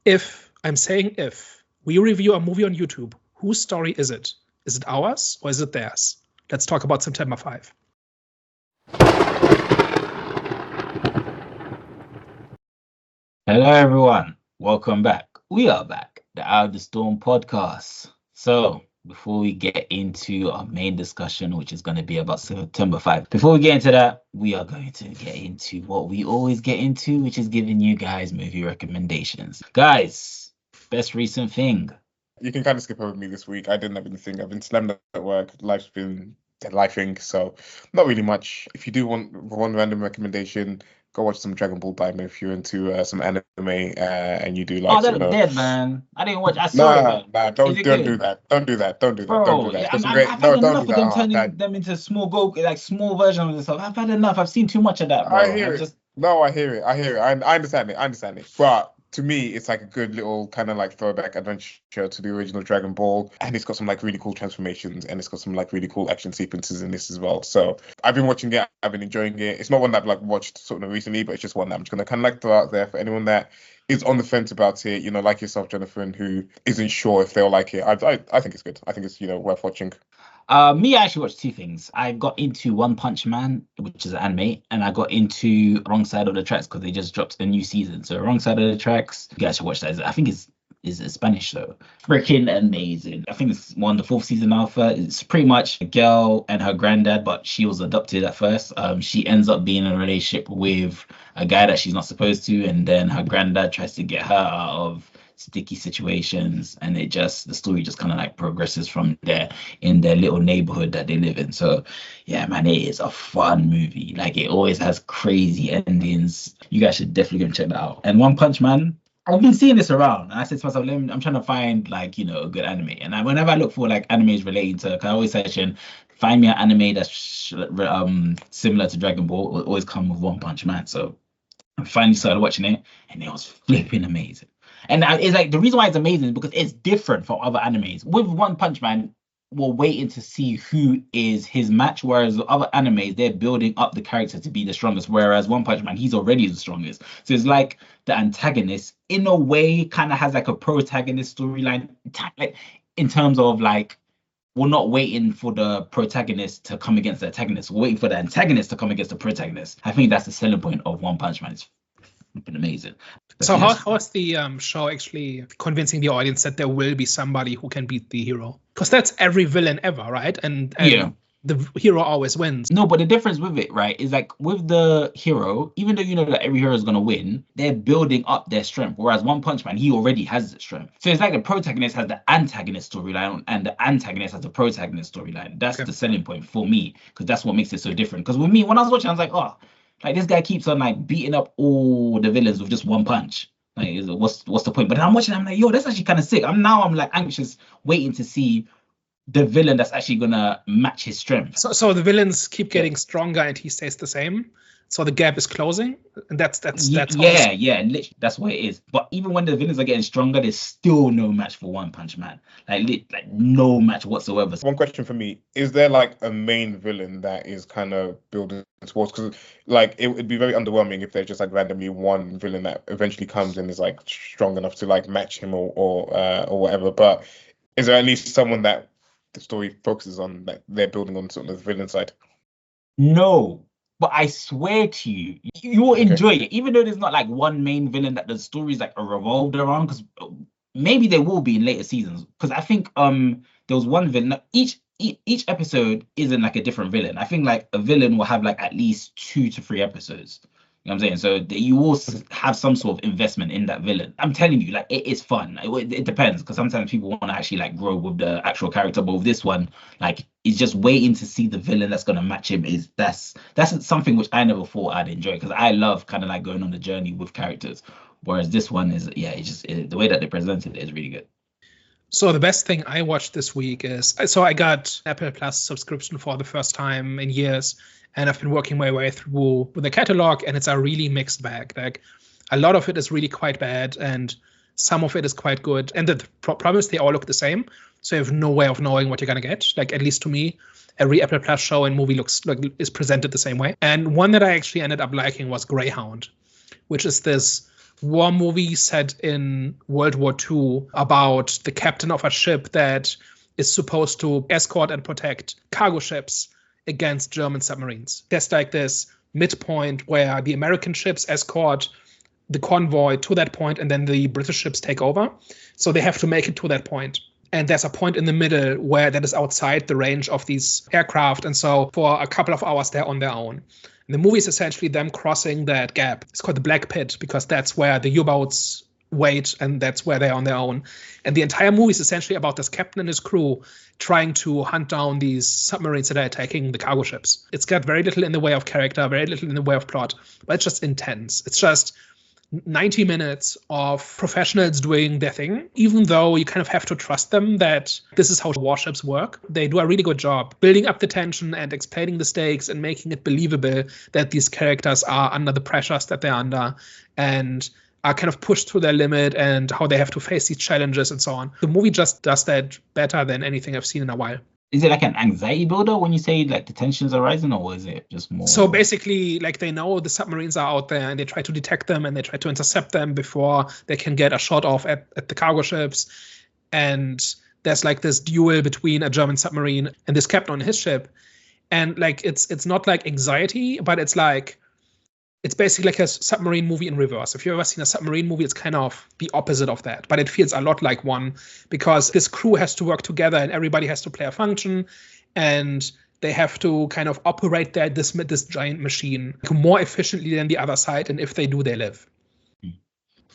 If, I'm saying if, we review a movie on YouTube, whose story is it? Is it ours or is it theirs? Let's talk about September 5. Hello, everyone. Welcome back. We are back, the Out of the Storm podcast. So, before we get into our main discussion, which is going to be about September 5, before we get into that, we are going to get into what we always get into, which is giving you guys movie recommendations. Guys, best recent thing. You can kind of skip over me this week. I didn't have anything. I've been slammed at work. Life's been lifing, so not really much. If you do want one random recommendation, go watch some Dragon Ball Daima if you're into some anime and you do like. Oh, that's dead, man. I didn't watch. I saw it. Nah, don't do that. Don't do that. Don't do that. Bro, Don't do that. yeah, It's I've great. had No, enough don't of do them that. turning them into small versions of themselves. I've had enough. I've seen too much of that, bro. I hear it. No, I hear it. I understand it. But to me, it's like a good little kind of like throwback adventure to the original Dragon Ball, and it's got some like really cool transformations, and it's got some like really cool action sequences in this as well. So I've been watching it. I've been enjoying it. It's not one that I've like watched sort of recently, but it's just one that I'm just gonna kind of like throw out there for anyone that is on the fence about it. You know, like yourself, Jonathan, who isn't sure if they'll like it. I think it's good. I think it's worth watching. Me, I actually watched two things. I got into One Punch Man, which is an anime, and I got into Wrong Side of the Tracks because they just dropped a new season. So Wrong Side of the Tracks, you guys should watch that. I think it's Spanish though. Freaking amazing. I think it's the fourth season alpha. It's pretty much a girl and her granddad, but she was adopted at first. She ends up being in a relationship with a guy that she's not supposed to, and then her granddad tries to get her out of sticky situations, and the story just kind of like progresses from there in their little neighborhood that they live in. So yeah, man, it is a fun movie. Like, it always has crazy endings. You guys should definitely go and check that out. And One Punch Man, I've been seeing this around, and I said to myself, I'm trying to find like, a good anime. And whenever I look for like animes relating to, I always search in, find me an anime that's similar to Dragon Ball. It will always come with One Punch Man. So I finally started watching it, and it was flipping amazing. And it's like, the reason why it's amazing is because it's different from other animes. With One Punch Man, we're waiting to see who is his match, whereas other animes, they're building up the character to be the strongest, whereas One Punch Man, he's already the strongest. So it's like the antagonist, in a way, kind of has like a protagonist storyline, like in terms of like, we're not waiting for the protagonist to come against the antagonist. We're waiting for the antagonist to come against the protagonist. I think that's the selling point of One Punch Man. It's been amazing. So how is the show actually convincing the audience that there will be somebody who can beat the hero? Because that's every villain ever, right? And yeah, the hero always wins. No, but the difference with it, right, is like with the hero, even though you know that every hero is going to win, they're building up their strength. Whereas One Punch Man, he already has the strength. So it's like the protagonist has the antagonist storyline and the antagonist has the protagonist storyline. That's the selling point for me, because that's what makes it so different. Because with me, when I was watching, I was like, oh, like this guy keeps on like beating up all the villains with just one punch. Like, what's the point? But I'm watching, I'm like, yo, that's actually kind of sick. I'm like anxious, waiting to see the villain that's actually gonna match his strength. So the villains keep getting stronger and he stays the same. So the gap is closing, and that's literally, that's what it is. But even when the villains are getting stronger, there's still no match for One Punch Man. Like no match whatsoever. One question for me: is there like a main villain that is kind of building towards? Because like it would be very underwhelming if there's just like randomly one villain that eventually comes and is like strong enough to like match him or whatever. But is there at least someone that the story focuses on, that they're building on sort of the villain side? No. But I swear to you, you will enjoy it, even though there's not like one main villain that the story's like revolved around. Because maybe there will be in later seasons. Because I think there was one villain. Each episode isn't like a different villain. I think like a villain will have like at least 2 to 3 episodes. You know what I'm saying? So you will have some sort of investment in that villain. I'm telling you, like, it is fun. It depends, because sometimes people want to actually like grow with the actual character, but with this one, like, it's just waiting to see the villain that's gonna match him. That's something which I never thought I'd enjoy, because I love kind of like going on the journey with characters. Whereas this one is, the way that they presented it is really good. So the best thing I watched this week is, so I got Apple Plus subscription for the first time in years. And I've been working my way through with the catalog, and it's a really mixed bag. Like, a lot of it is really quite bad, and some of it is quite good. And the problem is they all look the same, so you have no way of knowing what you're gonna get. Like, at least to me, every Apple Plus show and movie is presented the same way. And one that I actually ended up liking was Greyhound, which is this war movie set in World War II about the captain of a ship that is supposed to escort and protect cargo ships against German submarines. There's like this midpoint where the American ships escort the convoy to that point, and then the British ships take over. So they have to make it to that point. And there's a point in the middle where that is outside the range of these aircraft. And so for a couple of hours, they're on their own. And the movie is essentially them crossing that gap. It's called the Black Pit because that's where the U-boats wait, and that's where they're on their own. And the entire movie is essentially about this captain and his crew trying to hunt down these submarines that are attacking the cargo ships. It's got very little in the way of character, very little in the way of plot, but it's just intense. It's just 90 minutes of professionals doing their thing, even though you kind of have to trust them that this is how warships work. They do a really good job building up the tension and explaining the stakes and making it believable that these characters are under the pressures that they're under and are kind of pushed to their limit and how they have to face these challenges and so on. The movie just does that better than anything I've seen in a while. Is it like an anxiety builder when you say like the tensions are rising, or is it just more? So basically, like they know the submarines are out there and they try to detect them and they try to intercept them before they can get a shot off at the cargo ships. And there's like this duel between a German submarine and this captain on his ship. And like it's not like anxiety, but it's basically like a submarine movie in reverse. If you've ever seen a submarine movie, it's kind of the opposite of that. But it feels a lot like one because this crew has to work together and everybody has to play a function. And they have to kind of operate this giant machine more efficiently than the other side. And if they do, they live.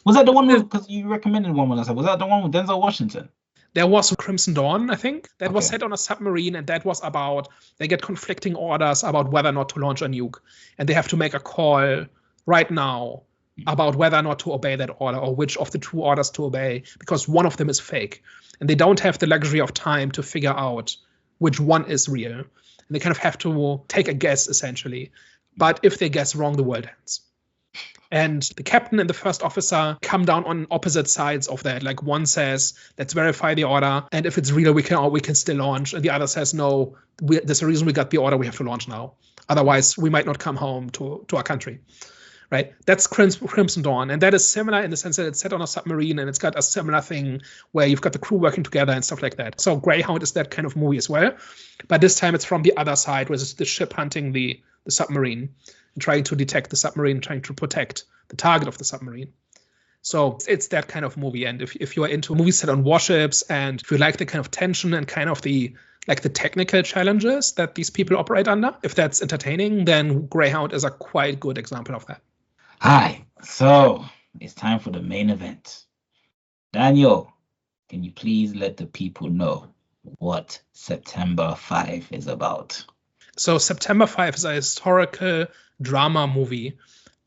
Was that the one because you recommended one when I said, was that the one with Denzel Washington? There was Crimson Dawn, I think, that was set on a submarine, and that was about they get conflicting orders about whether or not to launch a nuke. And they have to make a call right now about whether or not to obey that order or which of the two orders to obey, because one of them is fake. And they don't have the luxury of time to figure out which one is real. And they kind of have to take a guess, essentially. But if they guess wrong, the world ends. And the captain and the first officer come down on opposite sides of that. Like one says, let's verify the order. And if it's real, we can still launch. And the other says, no, there's a reason we got the order. We have to launch now. Otherwise, we might not come home to our country. Right? That's Crimson Dawn. And that is similar in the sense that it's set on a submarine and it's got a similar thing where you've got the crew working together and stuff like that. So Greyhound is that kind of movie as well. But this time it's from the other side, where it's the ship hunting the submarine. And trying to detect the submarine, trying to protect the target of the submarine. So it's that kind of movie. And if you are into movies set on warships and if you like the kind of tension and kind of the technical challenges that these people operate under, if that's entertaining, then Greyhound is a quite good example of that. Hi, so it's time for the main event. Daniel, can you please let the people know what September 5 is about? So September 5 is a historical drama movie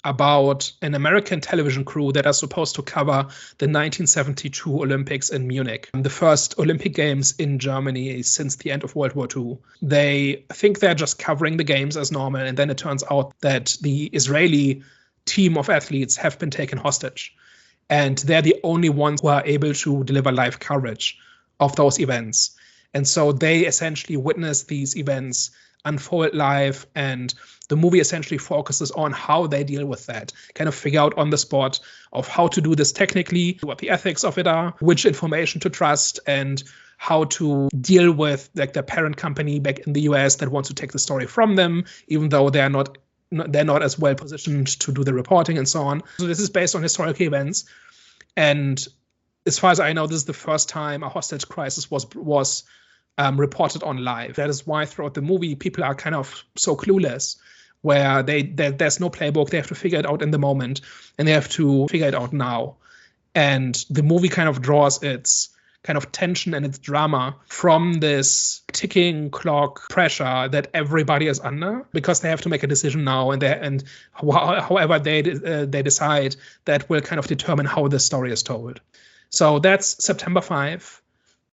about an American television crew that are supposed to cover the 1972 Olympics in Munich, the first Olympic Games in Germany since the end of World War II. They think they're just covering the games as normal, and then it turns out that the Israeli team of athletes have been taken hostage, and they're the only ones who are able to deliver live coverage of those events. And so they essentially witness these events unfold live, and the movie essentially focuses on how they deal with that, kind of figure out on the spot of how to do this technically, what the ethics of it are, which information to trust, and how to deal with like their parent company back in the US that wants to take the story from them, even though they're not as well positioned to do the reporting and so on. So this is based on historical events, and as far as I know, this is the first time a hostage crisis was reported on live. That is why throughout the movie, people are kind of so clueless, where there's no playbook. They have to figure it out in the moment, and they have to figure it out now. And the movie kind of draws its kind of tension and its drama from this ticking clock pressure that everybody is under, because they have to make a decision now, and however they decide, that will kind of determine how the story is told. So that's September 5.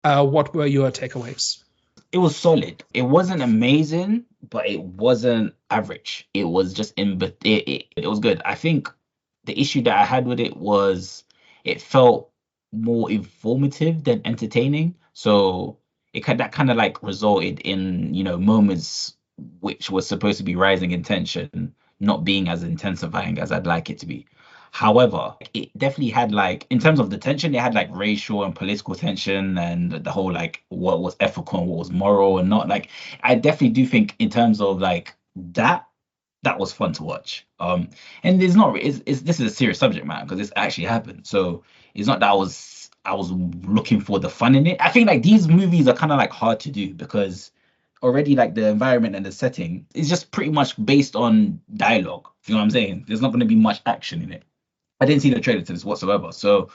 What were your takeaways? It was solid. It wasn't amazing, but it wasn't average. It was just it was good. I think the issue that I had with it was it felt more informative than entertaining. So that kind of like resulted in, moments which was supposed to be rising in tension not being as intensifying as I'd like it to be. However, it definitely had like, in terms of the tension, it had like racial and political tension and the whole like what was ethical and what was moral and not. Like, I definitely do think in terms of like that was fun to watch. And it's not it's this is a serious subject matter because this actually happened. So it's not that I was looking for the fun in it. I think like these movies are kind of like hard to do because already like the environment and the setting is just pretty much based on dialogue. You know what I'm saying? There's not going to be much action in it. I didn't see the trailer to this whatsoever. So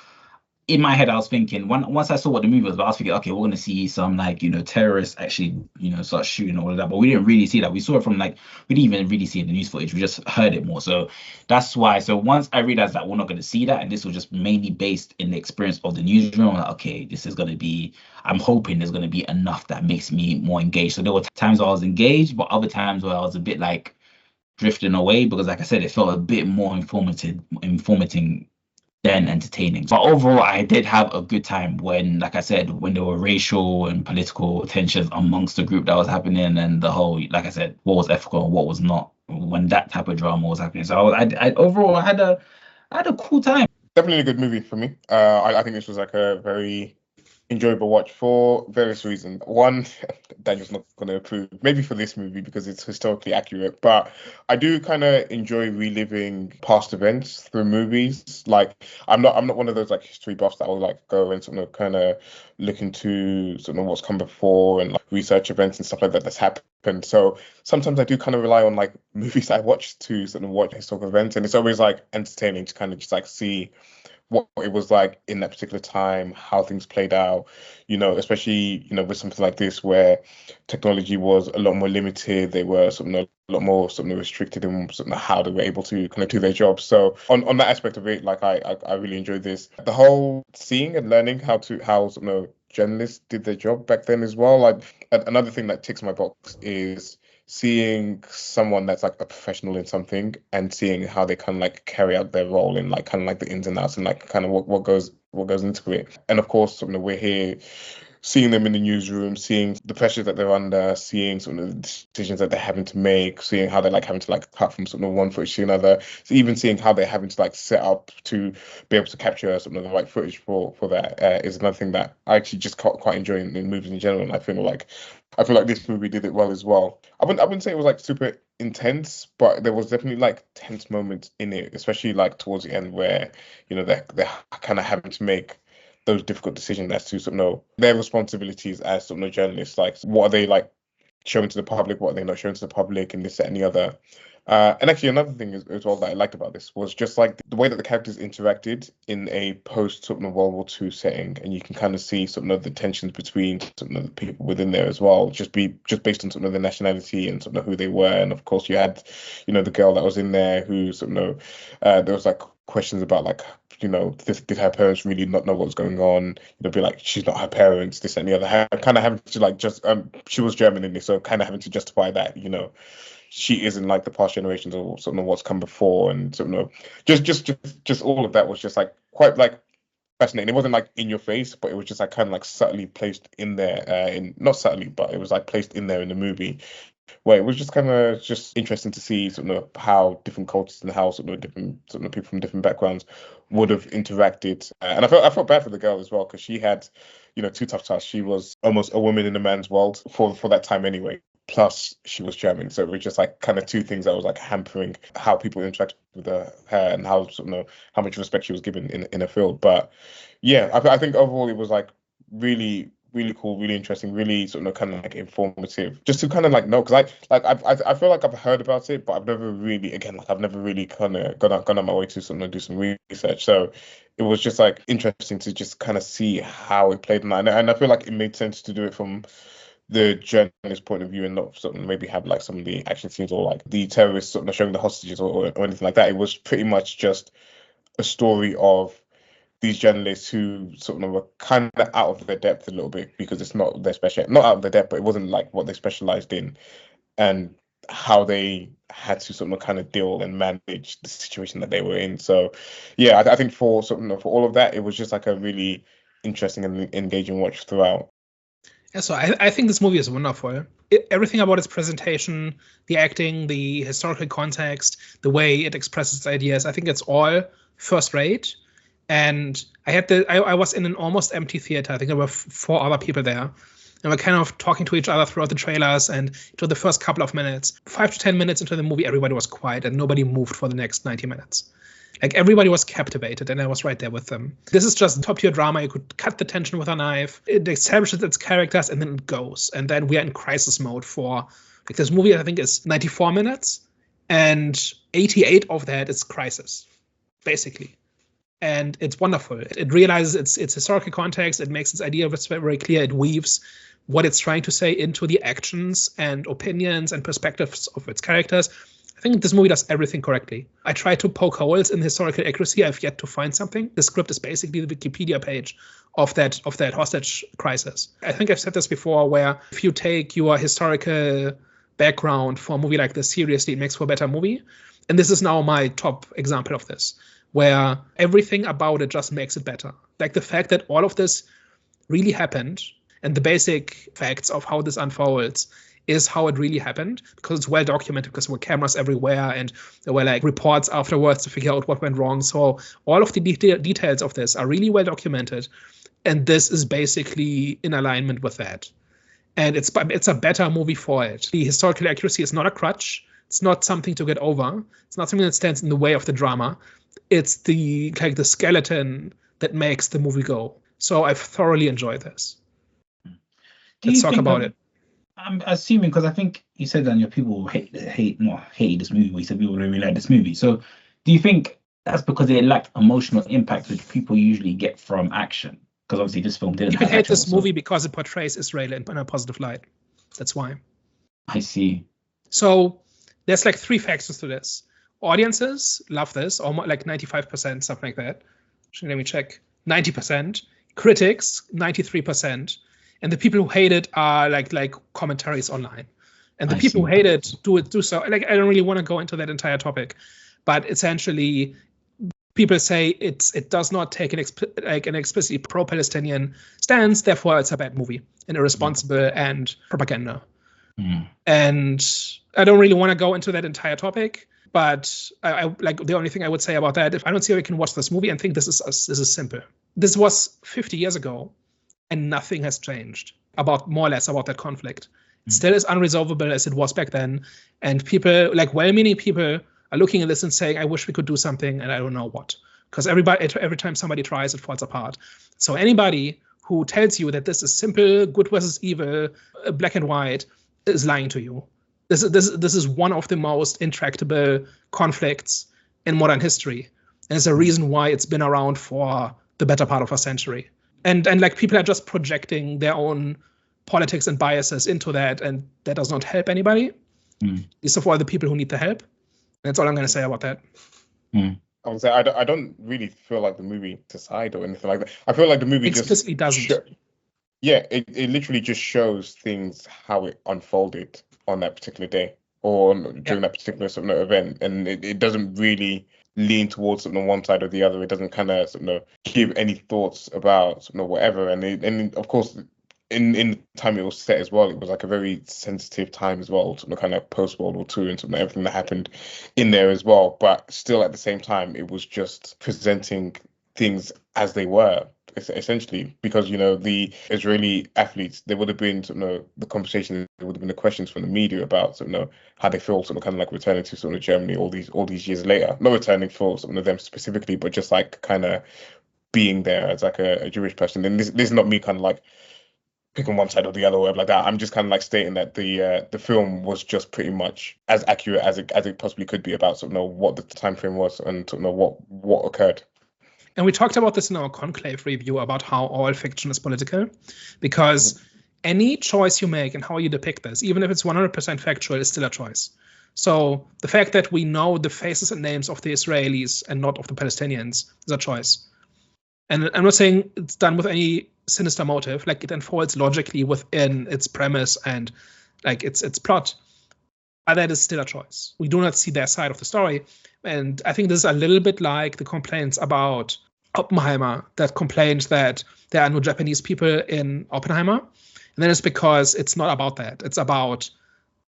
in my head, I was thinking once I saw what the movie was about, I was thinking, okay, we're gonna see some like terrorists actually start shooting all of that, but we didn't really see that. We saw it from like we didn't even really see the news footage. We just heard it more. So that's why. So once I realized that we're not gonna see that, and this was just mainly based in the experience of the newsroom, I'm like, okay, this is gonna be. I'm hoping there's gonna be enough that makes me more engaged. So there were times I was engaged, but other times where I was a bit like drifting away because, like I said, it felt a bit more informating than entertaining. But overall, I did have a good time when, like I said, when there were racial and political tensions amongst the group that was happening, and the whole, like I said, what was ethical and what was not, when that type of drama was happening. So I overall I had a cool time. Definitely a good movie for me. I think this was like a very enjoyable watch for various reasons. One, Daniel's not going to approve, maybe for this movie because it's historically accurate, but I do kind of enjoy reliving past events through movies. Like I'm not one of those like history buffs that will like go and sort of kind of look into sort of what's come before and like research events and stuff like that that's happened. So sometimes I do kind of rely on like movies I watch to sort of watch historical events, and it's always like entertaining to kind of just like see what it was like in that particular time, how things played out, especially, with something like this where technology was a lot more limited. They were sort of a lot more sort of restricted in sort of how they were able to kind of do their jobs. So on that aspect of it, like I really enjoyed this. The whole seeing and learning how sort of journalists did their job back then as well. Like another thing that ticks my box is seeing someone that's like a professional in something and seeing how they kind of like carry out their role in like kind of like the ins and outs and like kind of what goes into it. And of course, we're here seeing them in the newsroom, seeing the pressures that they're under, seeing sort of the decisions that they're having to make, seeing how they're like having to like cut from sort of one footage to another, so even seeing how they're having to like set up to be able to capture sort of the right footage for that is another thing that I actually just quite enjoy in movies in general. And I feel like this movie did it well as well. I wouldn't say it was like super intense, but there was definitely like tense moments in it, especially like towards the end where they're kind of having to make those difficult decisions as to sort of their responsibilities as sort of journalists. Like, what are they like showing to the public? What are they not showing to the public? And this, that, and the other. And actually, another thing as well that I liked about this was just like the way that the characters interacted in a post sort of World War II setting, and you can kind of see sort of the tensions between sort of the people within there as well, just based on sort of the nationality and sort of who they were. And of course, you had the girl that was in there who sort of there was like questions about like did her parents really not know what was going on? Be like, she's not her parents, this and the other. Kind of having to like just she was German in this, so kind of having to justify that she isn't like the past generations or sort of what's come before, and sort of just all of that was just like quite like fascinating. It wasn't like in your face, but it was just like kind of like subtly placed in there, not subtly, but it was like placed in there in the movie, where it was just kind of just interesting to see sort of how different cultures and how sort of different sort of people from different backgrounds would have interacted. And I felt bad for the girl as well, because she had two tough tasks. She was almost a woman in a man's world for that time anyway. Plus, she was German, so it was just like kind of two things that was like hampering how people interacted with her and how sort of how much respect she was given in a field. But yeah, I think overall it was like really cool, really interesting, really sort of kind of like informative, just to kind of like know, because I feel like I've heard about it, but I've never really kind of gone on my way to sort of do some research. So it was just like interesting to just kind of see how it played in that, and I feel like it made sense to do it from the journalist point of view and not sort of maybe have like some of the action scenes or like the terrorists sort of showing the hostages or anything like that. It was pretty much just a story of these journalists who sort of were kind of out of their depth a little bit, because it's not their not out of their depth, but it wasn't like what they specialized in, and how they had to sort of kind of deal and manage the situation that they were in. So yeah, I think for all of that, it was just like a really interesting and engaging watch throughout. Yeah, so I think this movie is wonderful. Everything about its presentation, the acting, the historical context, the way it expresses its ideas, I think it's all first rate. And I was in an almost empty theater. I think there were 4 other people there. And we're kind of talking to each other throughout the trailers, and to the first couple of minutes, 5 to 10 minutes into the movie, everybody was quiet and nobody moved for the next 90 minutes. Like, everybody was captivated, and I was right there with them. This is just top-tier drama. You could cut the tension with a knife. It establishes its characters, and then it goes. And then we are in crisis mode for, like, this movie, I think, is 94 minutes, and 88 of that is crisis, basically. And it's wonderful. It realizes its historical context. It makes its idea very clear. It weaves what it's trying to say into the actions and opinions and perspectives of its characters. I think this movie does everything correctly. I try to poke holes in historical accuracy. I've yet to find something. The script is basically the Wikipedia page of that hostage crisis. I think I've said this before, where if you take your historical background for a movie like this seriously, it makes for a better movie. And this is now my top example of this, where everything about it just makes it better. Like, the fact that all of this really happened, and the basic facts of how this unfolds is how it really happened, because it's well documented, because there were cameras everywhere and there were like reports afterwards to figure out what went wrong. So all of the details of this are really well documented, and this is basically in alignment with that. And it's a better movie for it. The historical accuracy is not a crutch. It's not something to get over. It's not something that stands in the way of the drama. It's the skeleton that makes the movie go. So I've thoroughly enjoyed this. Let's talk about it. I'm assuming, because I think you said that your people hate this movie. We said people really like this movie. So do you think that's because it lacked emotional impact, which people usually get from action? Because obviously this film didn't. People hate this movie because it portrays Israel in a positive light. That's why. I see. So there's like 3 factors to this. Audiences love this, almost like 95%, something like that. Let me check. 90%. Critics, 93%. And the people who hate it are like commentaries online. And the people who hate it do so. Like, I don't really want to go into that entire topic, but essentially, people say it does not take an explicitly pro-Palestinian stance. Therefore, it's a bad movie and irresponsible and propaganda. And I don't really want to go into that entire topic. But I like, the only thing I would say about that, if I don't see how we can watch this movie and think this is simple. This was 50 years ago, and nothing has changed more or less about that conflict. It still is unresolvable as it was back then. And people, like well-meaning people, are looking at this and saying, I wish we could do something, and I don't know what. Because every time somebody tries, it falls apart. So anybody who tells you that this is simple, good versus evil, black and white, is lying to you. This is one of the most intractable conflicts in modern history. And there's a reason why it's been around for the better part of a century. And like, people are just projecting their own politics and biases into that, and that does not help anybody. These are for the people who need the help. That's all I'm going to say about that. I would say I don't really feel like the movie decide or anything like that. I feel like the movie explicitly doesn't. It literally just shows things how it unfolded on that particular day or during that particular event, and it doesn't really lean towards one side or the other. It doesn't kind of give any thoughts about whatever, and of course, in the time it was set as well, it was like a very sensitive time as well, kind of post World War II and everything that happened in there as well. But still, at the same time, it was just presenting things as they were, essentially, because the Israeli athletes, there would have been the conversation, there would have been the questions from the media about how they feel kind of like returning to Germany all these years later, not returning for them specifically, but just like kind of being there as like a Jewish person. And this is not me kind of like picking one side or the other or whatever like that. I'm just kind of like stating that the film was just pretty much as accurate as it possibly could be about what the time frame was and what occurred. And we talked about this in our Conclave review about how all fiction is political, because any choice you make and how you depict this, even if it's 100% factual, is still a choice. So the fact that we know the faces and names of the Israelis and not of the Palestinians is a choice. And I'm not saying it's done with any sinister motive, like it unfolds logically within its premise and like its plot. But that is still a choice. We do not see their side of the story. And I think this is a little bit like the complaints about Oppenheimer, that complained that there are no Japanese people in Oppenheimer. And then it's because it's not about that. It's about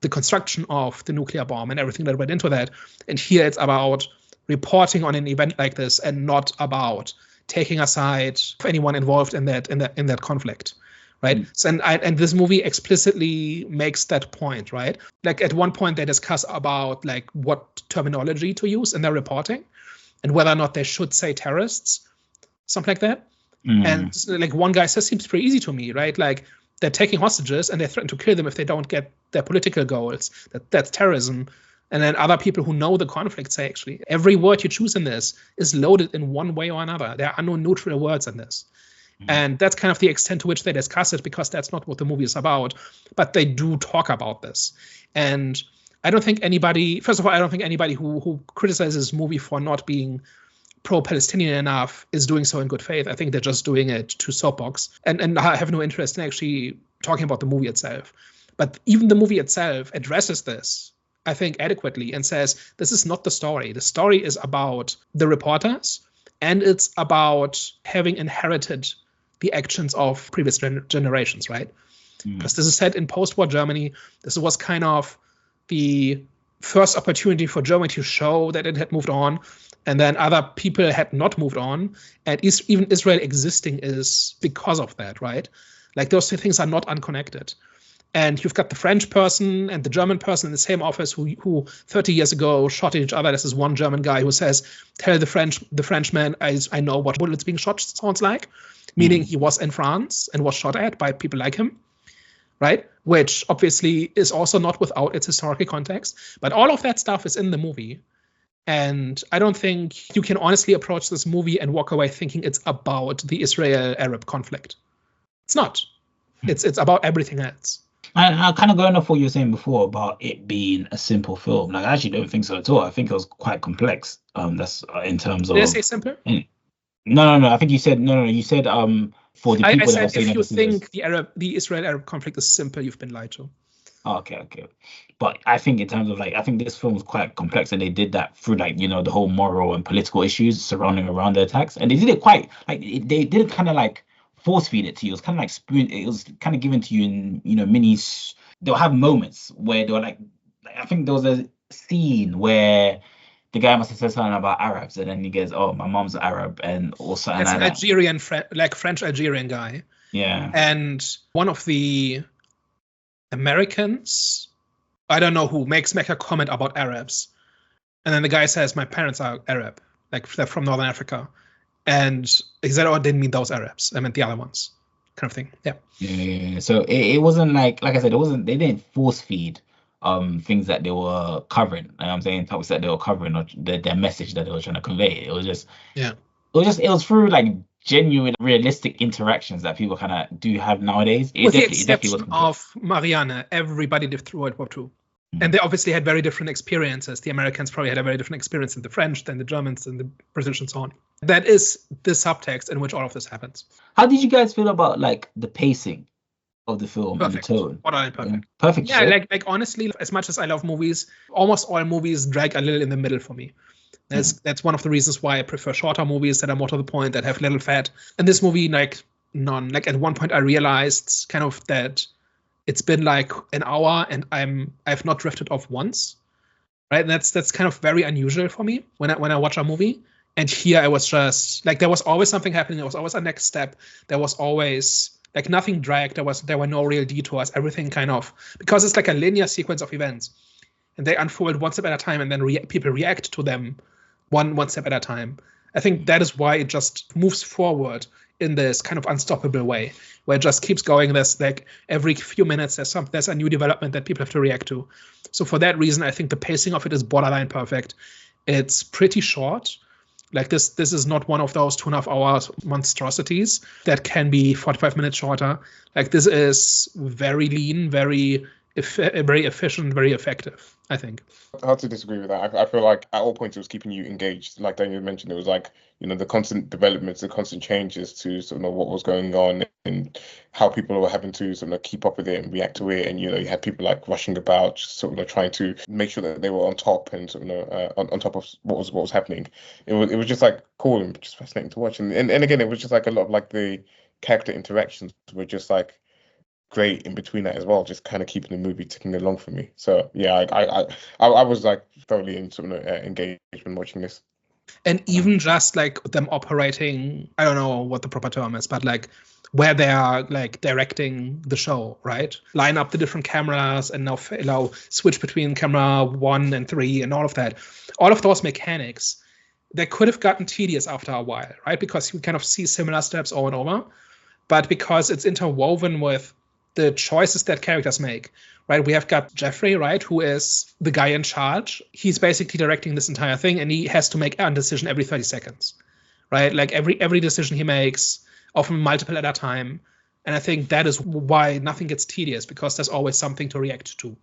the construction of the nuclear bomb and everything that went into that. And here it's about reporting on an event like this and not about taking a side of anyone involved in that conflict, right? So, and this movie explicitly makes that point, right? Like at one point they discuss about like what terminology to use in their reporting and whether or not they should say terrorists, something like that. And like one guy says, seems pretty easy to me, right? Like they're taking hostages and they threaten to kill them if they don't get their political goals. That's terrorism. And then other people who know the conflict say, actually, every word you choose in this is loaded in one way or another. There are no neutral words in this. And that's kind of the extent to which they discuss it, because that's not what the movie is about. But they do talk about this. And I don't think anybody, first of all, I don't think anybody who criticizes this movie for not being pro-Palestinian enough is doing so in good faith. I think they're just doing it to soapbox and I have no interest in actually talking about the movie itself. But even the movie itself addresses this, I think, adequately and says, this is not the story. The story is about the reporters, and it's about having inherited the actions of previous generations, right? Because this is set in post-war Germany. This was kind of the first opportunity for Germany to show that it had moved on, and then other people had not moved on. And even Israel existing is because of that, right? Like those two things are not unconnected. And you've got the French person and the German person in the same office who 30 years ago shot at each other. This is one German guy who says, tell the Frenchman, I know what bullets being shot sounds like, meaning he was in France and was shot at by people like him, right? Which obviously is also not without its historical context. But all of that stuff is in the movie. And I don't think you can honestly approach this movie and walk away thinking it's about the Israel-Arab conflict. It's not. It's about everything else. I kind of going off what you were saying before about it being a simple film. Like, I actually don't think so at all. I think it was quite complex. That's in terms of. Did I say simple? No. I think you said no. You said for the people I that have said seen if you episodes. think the Israel-Arab conflict is simple, you've been lied to. Oh, okay. But I think in terms of like, I think this film was quite complex, and they did that through like, you know, the whole moral and political issues surrounding around the attacks, and they did it quite like they did it kind of like force feed it to you. It was kind of like it was kind of given to you in, you know, minis. They'll have moments where they were like I think there was a scene where the guy must have said something about Arabs, and then he goes, "Oh, my mom's Arab," and also it's an Algerian, French Algerian guy. Yeah. And one of the Americans, I don't know who, make a comment about Arabs, and then the guy says, "My parents are Arab, like they're from Northern Africa," and he said, "Oh, I didn't mean those Arabs. I meant the other ones," kind of thing. Yeah. Yeah. So it wasn't like I said, it wasn't. They didn't force feed things that they were covering. And I'm saying topics that they were covering, or their message that they were trying to convey. It was just it was through like genuine, realistic interactions that people kind of do have nowadays. With the exception of Marianne, everybody lived through World War II. And they obviously had very different experiences. The Americans probably had a very different experience than the French, than the Germans, and the British, and so on. That is the subtext in which all of this happens. How did you guys feel about like the pacing of the film and the tone? Perfect. Perfect. Yeah, like honestly, as much as I love movies, almost all movies drag a little in the middle for me. That's one of the reasons why I prefer shorter movies that are more to the point, that have little fat. And this movie, like none. Like at one point I realized kind of that it's been like an hour and I've not drifted off once. Right? And that's kind of very unusual for me when I watch a movie. And here I was just like, there was always something happening. There was always a next step. There was always like nothing dragged. There were no real detours. Everything kind of, because it's like a linear sequence of events, and they unfold one step at a time, and then people react to them one step at a time. I think that is why it just moves forward in this kind of unstoppable way, where it just keeps going. There's like every few minutes there's a new development that people have to react to. So for that reason, I think the pacing of it is borderline perfect. It's pretty short. Like this is not one of those 2.5 hours monstrosities that can be 45 minutes shorter. Like this is very lean, very efficient, very effective, I think. Hard to disagree with that. I feel like at all points it was keeping you engaged. Like Daniel mentioned, it was like, you know, the constant developments, the constant changes to sort of what was going on and how people were having to sort of keep up with it and react to it. And, you know, you had people like rushing about, sort of trying to make sure that they were on top and sort of on top of what was happening. It was just like cool and just fascinating to watch. And again, it was just like a lot of like the character interactions were just like great in between that as well, just kind of keeping the movie ticking along for me. So yeah, I was like thoroughly in sort of engaged when watching this. And even just like them operating, I don't know what the proper term is, but like where they are like directing the show, right? Line up the different cameras and now switch between camera 1 and 3 and all of that. All of those mechanics, they could have gotten tedious after a while, right? Because you kind of see similar steps over and over. But because it's interwoven with the choices that characters make, right? We have got Jeffrey, right, who is the guy in charge. He's basically directing this entire thing, and he has to make a decision every 30 seconds, right? Like every decision he makes, often multiple at a time. And I think that is why nothing gets tedious, because there's always something to react to.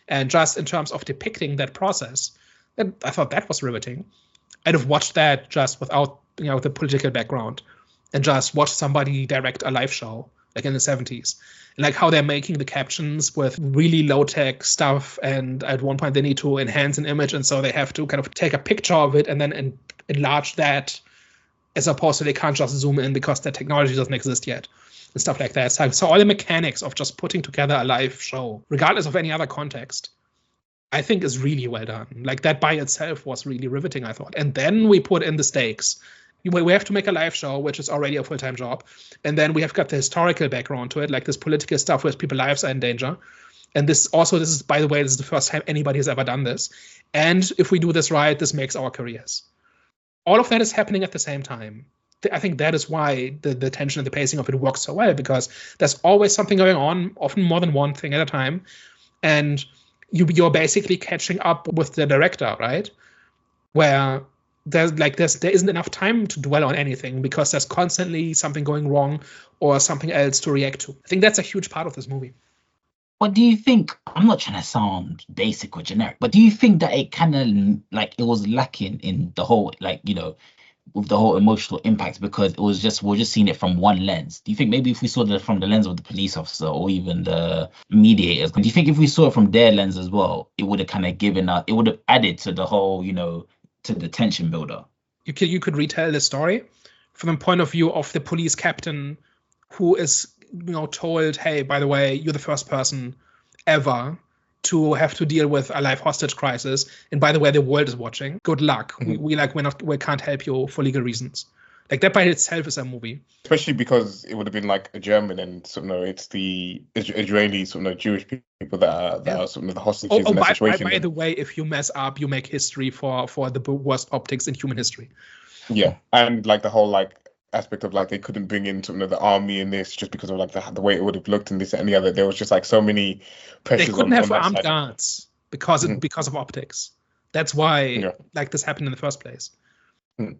And just in terms of depicting that process, I thought that was riveting. I'd have watched that just without, the political background, and just watch somebody direct a live show, like in the 70s. And like how they're making the captions with really low-tech stuff, and at one point they need to enhance an image, and so they have to kind of take a picture of it and then enlarge that, as opposed to they can't just zoom in because that technology doesn't exist yet, and stuff like that. So all the mechanics of just putting together a live show, regardless of any other context, I think is really well done. Like that by itself was really riveting, I thought. And then we put in the stakes. We have to make a live show, which is already a full-time job. And then we have got the historical background to it, like this political stuff where people's lives are in danger. And this is, by the way, this is the first time anybody has ever done this. And if we do this right, this makes our careers. All of that is happening at the same time. I think that is why the tension and the pacing of it works so well, because there's always something going on, often more than one thing at a time. And you're basically catching up with the director, right? Where there isn't enough time to dwell on anything because there's constantly something going wrong or something else to react to. I think that's a huge part of this movie. What do you think? I'm not trying to sound basic or generic, but do you think that it kind of it was lacking in the whole, with the whole emotional impact, because we're just seeing it from one lens? Do you think maybe if we saw it from the lens of the police officer or even the mediators, do you think if we saw it from their lens as well, it would have kind of it would have added to the whole, to the tension builder? You could retell the story from the point of view of the police captain who is, told, hey, by the way, you're the first person ever to have to deal with a live hostage crisis, and by the way, the world is watching. Good luck. Mm-hmm. We can't help you for legal reasons. Like that by itself is a movie. Especially because it would have been like a German, and it's the Israeli Jewish people that are the hostages in that situation. By the way, if you mess up, you make history for the worst optics in human history. Yeah, and the whole aspect of they couldn't bring in the army in this just because of the way it would have looked and this and the other. There was just so many pressures. They couldn't have armed guards because of optics. That's why this happened in the first place. Mm.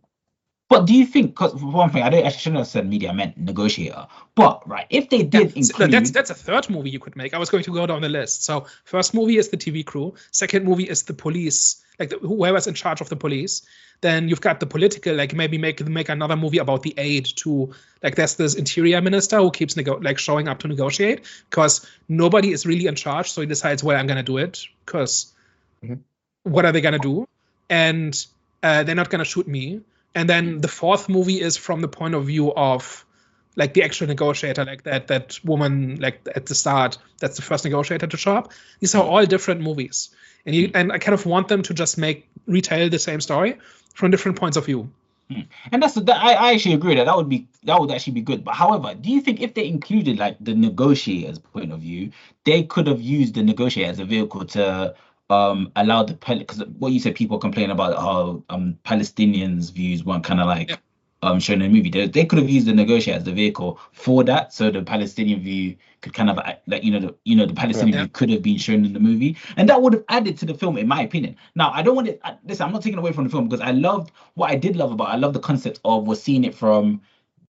But do you think, because for one thing, I shouldn't have said media, I meant negotiator. But right, if they did include, that's a third movie you could make. I was going to go down the list. So first movie is the TV crew. Second movie is the police, whoever's in charge of the police. Then you've got the political, maybe make another movie about the aid to, there's this interior minister who keeps showing up to negotiate because nobody is really in charge. So he decides, well, I'm going to do it because what are they going to do? And they're not going to shoot me. And then the fourth movie is from the point of view of the actual negotiator, that woman, at the start, that's the first negotiator to show up. These are all different movies. And I kind of want them to just retell the same story from different points of view. And I actually agree that would actually be good. But however, do you think if they included the negotiator's point of view, they could have used the negotiator as a vehicle to allow because what you said, people complain about how Palestinians' views weren't kind of shown in the movie. They could have used the negotiator as the vehicle for that, so the Palestinian view could kind of the Palestinian view could have been shown in the movie, and that would have added to the film, in my opinion. Now, I don't want it. Listen, I'm not taking away from the film because I loved the concept of we're seeing it from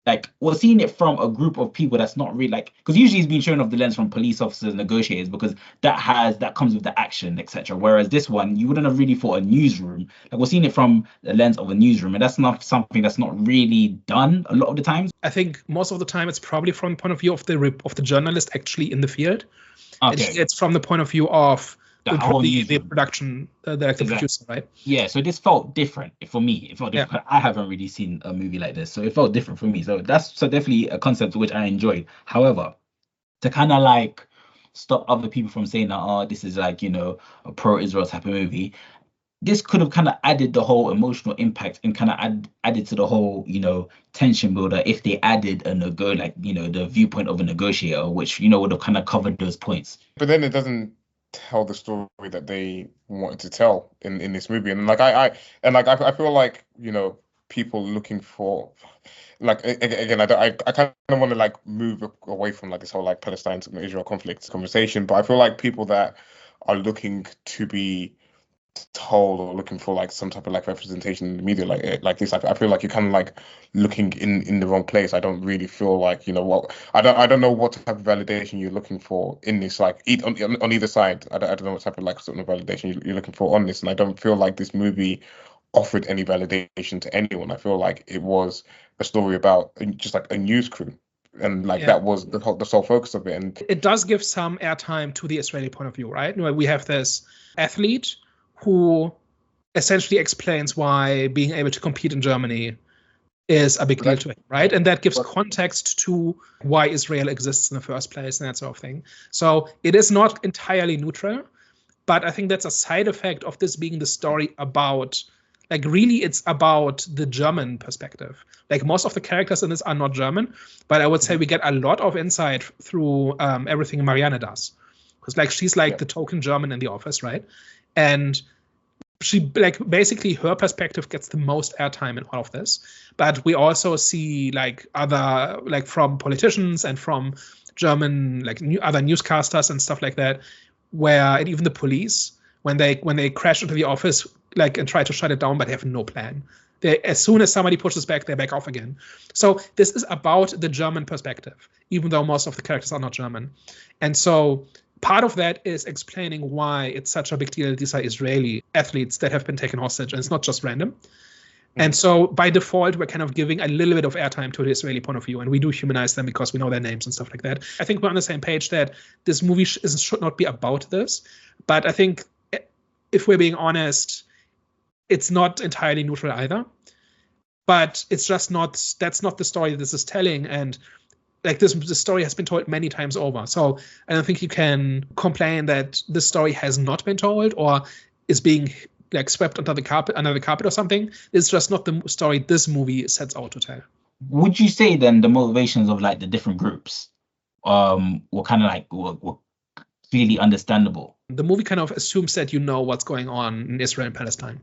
a group of people that's not really because usually it's been shown off the lens from police officers, negotiators, because that comes with the action, etc. Whereas this one, you wouldn't have really thought a newsroom. We're seeing it from the lens of a newsroom, and that's not something that's not really done a lot of the times. I think most of the time it's probably from the point of view of the journalist actually in the field. Okay. It's from the point of view of the production, the producer, right? Yeah, so this felt different for me. It felt different. I haven't really seen a movie like this, so it felt different for me. So that's definitely a concept which I enjoyed. However, to kind of stop other people from saying that, this is a pro-Israel type of movie, this could have kind of added the whole emotional impact and kind of added to the whole, tension builder if they added the viewpoint of a negotiator, which, would have kind of covered those points. But then it doesn't tell the story that they wanted to tell in this movie. And I feel like, people looking for, like, again, I kind of want to like move away from like this whole like Palestine Israel conflict conversation, but I feel like people that are looking to be told or looking for like some type of like representation in the media like this, I feel like you're kind of like looking in the wrong place. I don't really feel like, I don't know what type of validation you're looking for in this, like on either side. I don't know what type of like sort of validation you're looking for on this, and I don't feel like this movie offered any validation to anyone. I feel like it was a story about just like a news crew, and like that was the sole focus of it. And it does give some airtime to the Israeli point of view, right? We have this athlete who essentially explains why being able to compete in Germany is a big deal to him, right? And that gives context to why Israel exists in the first place and that sort of thing. So it is not entirely neutral, but I think that's a side effect of this being the story about, like, really it's about the German perspective. Like, most of the characters in this are not German, but I would say we get a lot of insight through everything Marianne does. Because, like, she's like the token German in the office, right? And she, like, basically her perspective gets the most airtime in all of this. But we also see like other, like, from politicians and from German, like, other newscasters and stuff like that, where, and even the police, when they crash into the office, like, and try to shut it down, but they have no plan. As soon as somebody pushes back, they back off again. So this is about the German perspective, even though most of the characters are not German. And so part of that is explaining why it's such a big deal that these are Israeli athletes that have been taken hostage, and it's not just random. And so by default, we're kind of giving a little bit of airtime to the Israeli point of view, and we do humanize them because we know their names and stuff like that. I think we're on the same page that this movie should not be about this, but I think if we're being honest, it's not entirely neutral either. But it's just not, that's not the story this is telling, and like this story has been told many times over. So I don't think you can complain that this story has not been told or is being like swept under the carpet or something. It's just not the story this movie sets out to tell. Would you say then the motivations of like the different groups were kind of like were clearly understandable? The movie kind of assumes that you know what's going on in Israel and Palestine,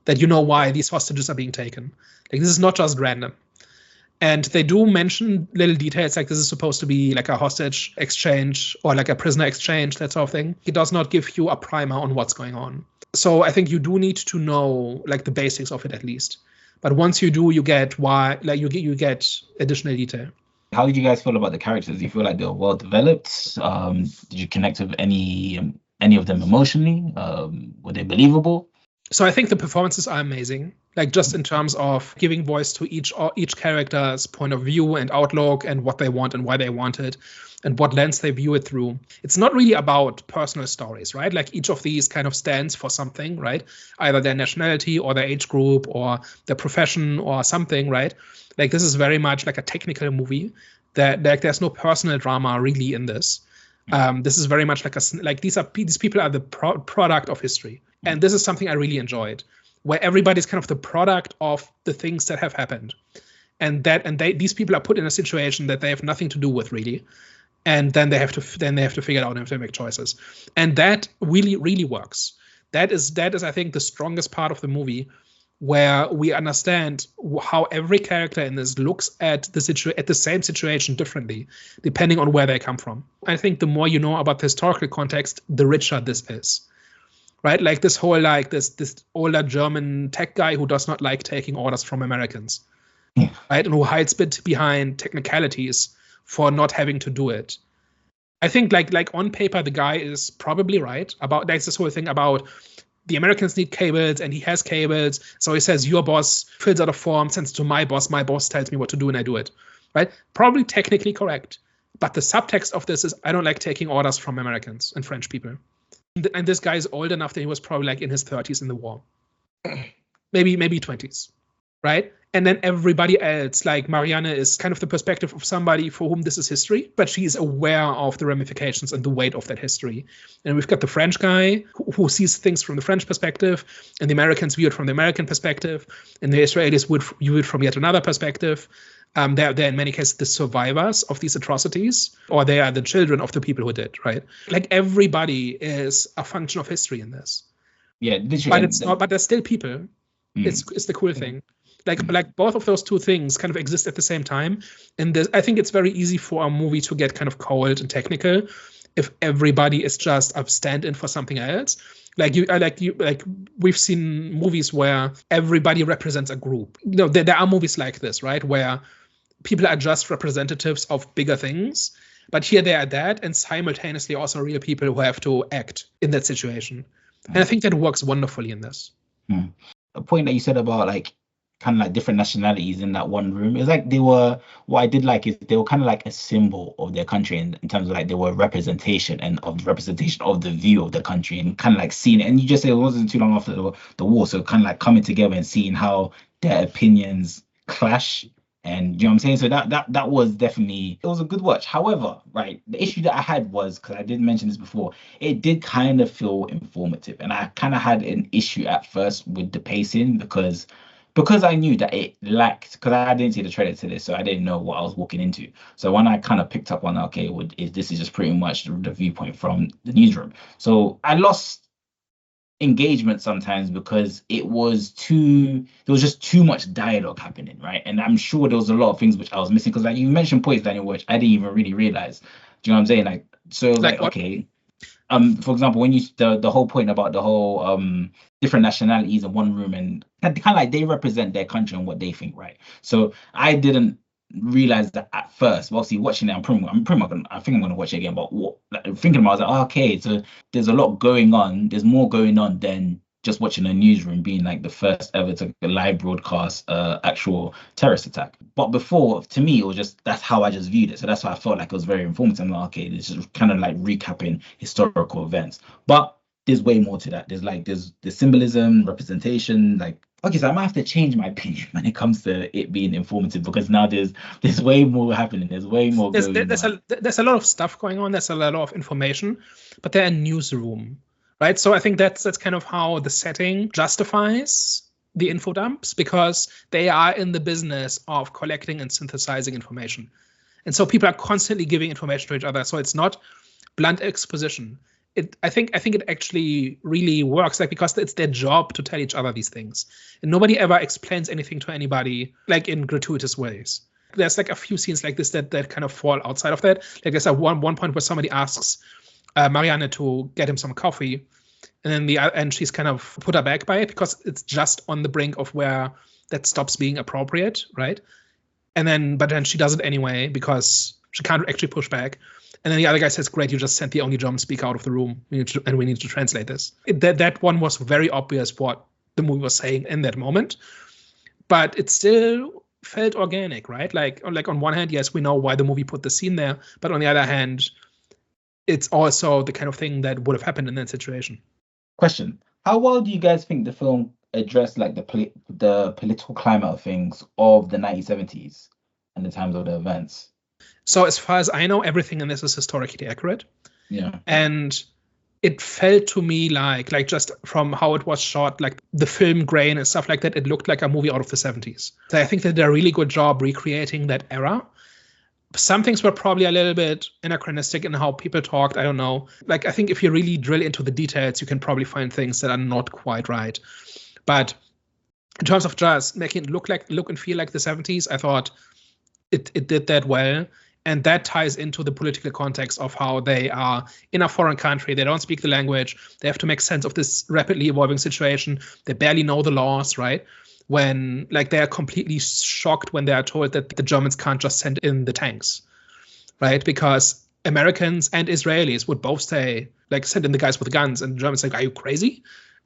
that you know why these hostages are being taken. Like, this is not just random. And they do mention little details, like this is supposed to be like a hostage exchange or like a prisoner exchange, that sort of thing. It does not give you a primer on what's going on. So I think you do need to know like the basics of it at least. But once you do, you get why, like you get additional detail. How did you guys feel about the characters? Do you feel like they were well developed? Did you connect with any of them emotionally? Were they believable? So I think the performances are amazing, like just in terms of giving voice to each character's point of view and outlook and what they want and why they want it and what lens they view it through. It's not really about personal stories, right? Like each of these kind of stands for something, right? Either their nationality or their age group or their profession or something, right? Like this is very much like a technical movie that like there's no personal drama really in this. This is very much like these people are the product of history. And this is something I really enjoyed, where everybody's kind of the product of the things that have happened. And these people are put in a situation that they have nothing to do with really. And then they have to figure it out and have to make choices. And that really, really works. That is I think the strongest part of the movie, where we understand how every character in this looks at the same situation differently, depending on where they come from. I think the more you know about the historical context, the richer this is. Right, like this whole like this older German tech guy who does not like taking orders from Americans, right, and who hides behind technicalities for not having to do it. I think like on paper the guy is probably right about like this whole thing about the Americans need cables and he has cables, so he says your boss fills out a form, sends it to my boss tells me what to do and I do it. Right, probably technically correct, but the subtext of this is I don't like taking orders from Americans and French people. And this guy is old enough that he was probably like in his 30s in the war, maybe 20s. right? And then everybody else, like Marianne, is kind of the perspective of somebody for whom this is history, but she is aware of the ramifications and the weight of that history. And we've got the French guy who sees things from the French perspective, and the Americans view it from the American perspective, and the Israelis would view it from yet another perspective. They're in many cases the survivors of these atrocities, or they are the children of the people who did, right? Like everybody is a function of history in this. Yeah, but it's not. But there's still people. It's the cool thing. Like both of those two things kind of exist at the same time, and I think it's very easy for a movie to get kind of cold and technical if everybody is just a stand-in for something else. Like we've seen movies where everybody represents a group. There are movies like this, right, where people are just representatives of bigger things, but here they are that, and simultaneously also real people who have to act in that situation. And I think that works wonderfully in this. A point that you said about like kind of like different nationalities in that one room, it's like what I did like is they were kind of like a symbol of their country in terms of like they were representation of the view of the country, and kind of like seeing it. And you just said it wasn't too long after the war, so kind of like coming together and seeing how their opinions clash. And you know what I'm saying? So that was definitely, it was a good watch. However, right, the issue that I had was, because I did mention this before, it did kind of feel informative. And I kind of had an issue at first with the pacing because I knew that it lacked, because I didn't see the trailer to this, so I didn't know what I was walking into. So when I kind of picked up on, okay, this is just pretty much the viewpoint from the newsroom. So I lost engagement sometimes because there was just too much dialogue happening, right? And I'm sure there was a lot of things which I was missing, because like you mentioned points, Daniel, which I didn't even really realize. Do you know what I'm saying? Like, so it was like okay, for example, when you the whole point about the whole different nationalities in one room, and kind of like they represent their country and what they think, right? So I didn't realize that at first. But obviously watching it, I think I'm gonna watch it again. But thinking about it, I was like, okay, so there's a lot going on. There's more going on than just watching a newsroom being like the first ever to live broadcast actual terrorist attack. But before, to me, it was just, that's how I just viewed it. So that's why I felt like it was very informative. I'm like, okay, this is kind of like recapping historical events. But there's way more to that. There's the symbolism, representation, like, okay, so I might have to change my opinion when it comes to it being informative, because now there's way more happening. There's way more there's a lot of stuff going on. There's a lot of information, but they're a newsroom, right? So I think that's kind of how the setting justifies the info dumps, because they are in the business of collecting and synthesizing information. And so people are constantly giving information to each other. So it's not blunt exposition. I think it actually really works, like, because it's their job to tell each other these things, and nobody ever explains anything to anybody like in gratuitous ways. There's like a few scenes like this that kind of fall outside of that. Like there's one point where somebody asks Marianne to get him some coffee, and then she's kind of put aback by it because it's just on the brink of where that stops being appropriate, right? But then she does it anyway because she can't actually push back. And then the other guy says, great, you just sent the only German speaker out of the room, we need to translate this. That one was very obvious what the movie was saying in that moment, but it still felt organic, right? Like on one hand, yes, we know why the movie put the scene there, but on the other hand, it's also the kind of thing that would have happened in that situation. Question: how well do you guys think the film addressed like the political climate of things of the 1970s and the times of the events? So as far as I know, everything in this is historically accurate. Yeah. And it felt to me like just from how it was shot, like the film grain and stuff like that, it looked like a movie out of the 70s. So I think they did a really good job recreating that era. Some things were probably a little bit anachronistic in how people talked. I don't know. Like, I think if you really drill into the details, you can probably find things that are not quite right. But in terms of just making it look and feel like the 70s, I thought it did that well. And that ties into the political context of how they are in a foreign country. They don't speak the language. They have to make sense of this rapidly evolving situation. They barely know the laws, right? When they are completely shocked when they are told that the Germans can't just send in the tanks, right? Because Americans and Israelis would both say, send in the guys with guns. And the Germans say, are you crazy?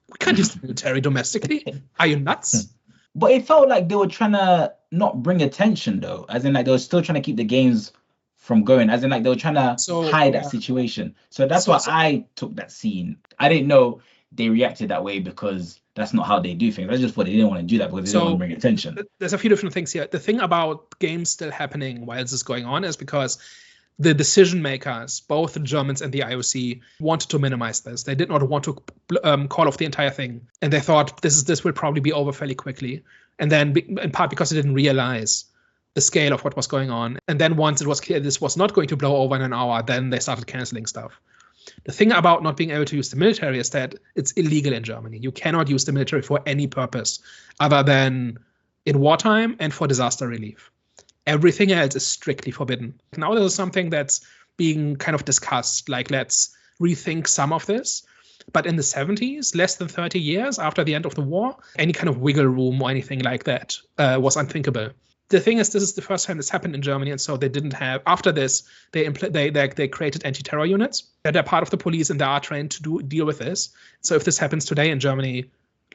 We can't use the military domestically. Are you nuts? But it felt like they were trying to not bring attention, though. As in, they were still trying to keep the games from going. As in, they were trying to hide that situation. So that's why I took that scene. I didn't know they reacted that way because that's not how they do things. I just thought they didn't want to do that because they didn't want to bring attention. There's a few different things here. The thing about games still happening while this is going on is because the decision makers, both the Germans and the IOC, wanted to minimize this. They did not want to call off the entire thing, and they thought this will probably be over fairly quickly. And then, in part because they didn't realize the scale of what was going on. And then once it was clear this was not going to blow over in an hour, then they started canceling stuff. The thing about not being able to use the military is that it's illegal in Germany. You cannot use the military for any purpose other than in wartime and for disaster relief. Everything else is strictly forbidden. Now there's something that's being kind of discussed, like let's rethink some of this. But in the 70s, less than 30 years after the end of the war, any kind of wiggle room or anything like that was unthinkable. The thing is, this is the first time this happened in Germany, and so they didn't have. After this, they created anti-terror units. They're part of the police, and they are trained to deal with this. So if this happens today in Germany,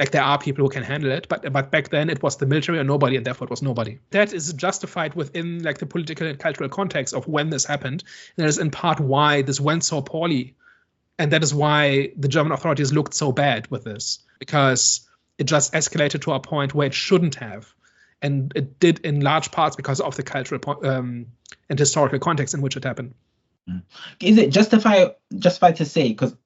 like there are people who can handle it, but back then it was the military or nobody, and therefore it was nobody. That is justified within like the political and cultural context of when this happened. And that is in part why this went so poorly, and that is why the German authorities looked so bad with this, because it just escalated to a point where it shouldn't have. And it did in large parts because of the cultural and historical context in which it happened. Is it justified to say, because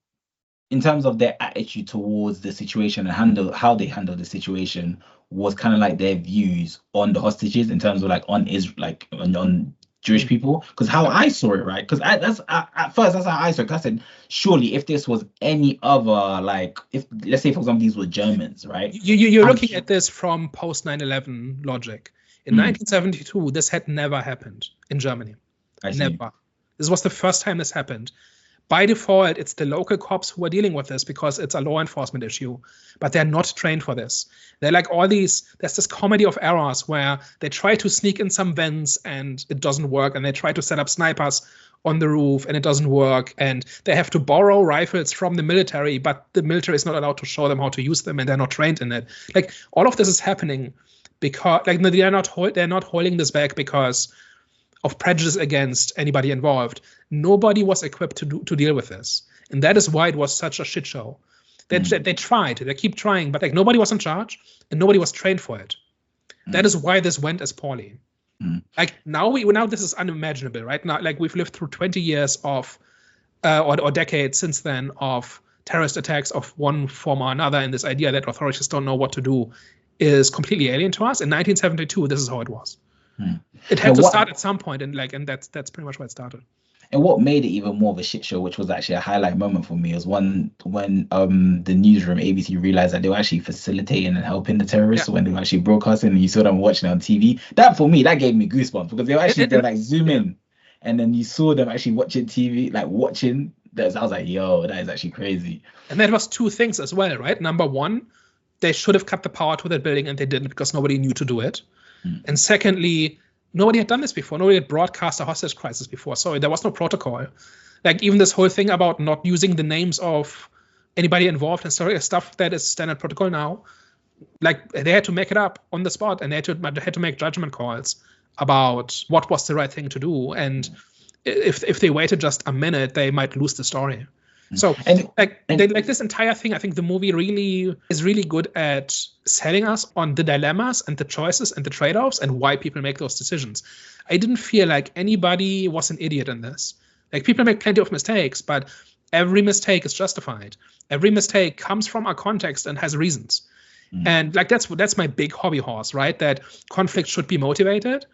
in terms of their attitude towards the situation and how they handled the situation was kind of like their views on the hostages in terms of like on Jewish people, because how I saw it, right? Because at first that's how I saw it. 'Cause I said, surely if this was any other, like if let's say for example these were Germans, right? You're looking at this from post 9/11 logic. In 1972, this had never happened in Germany. Never. This was the first time this happened. By default, it's the local cops who are dealing with this because it's a law enforcement issue, but they're not trained for this. They're like there's this comedy of errors where they try to sneak in some vents and it doesn't work, and they try to set up snipers on the roof and it doesn't work, and they have to borrow rifles from the military, but the military is not allowed to show them how to use them, and they're not trained in it. Like all of this is happening because they're not holding this back because of prejudice against anybody involved. Nobody was equipped to deal with this, and that is why it was such a shit show. They tried, they keep trying, but like nobody was in charge and nobody was trained for it. That is why this went as poorly. Like now this is unimaginable, right? Now, like we've lived through 20 years of or decades since then of terrorist attacks of one form or another, and this idea that authorities don't know what to do is completely alien to us. In 1972, this is how it was. It had to start at some point, and that's pretty much where it started. And what made it even more of a shit show, which was actually a highlight moment for me, was when the newsroom ABC realized that they were actually facilitating and helping the terrorists when they were actually broadcasting, and you saw them watching it on TV. That for me, that gave me goosebumps because they were actually like zoom in, and then you saw them actually watching TV, like watching. I was like, yo, that is actually crazy. And that was two things as well, right? Number one, they should have cut the power to that building, and they didn't because nobody knew to do it. And secondly, nobody had done this before. Nobody had broadcast a hostage crisis before. So there was no protocol. Like even this whole thing about not using the names of anybody involved and stuff that is standard protocol now, like they had to make it up on the spot, and they had to make judgment calls about what was the right thing to do. And if they waited just a minute, they might lose the story. So this entire thing, I think the movie is really good at selling us on the dilemmas and the choices and the trade-offs and why people make those decisions. I didn't feel like anybody was an idiot in this. Like people make plenty of mistakes, but every mistake is justified. Every mistake comes from a context and has reasons. And like that's my big hobby horse, right? That conflict should be motivated.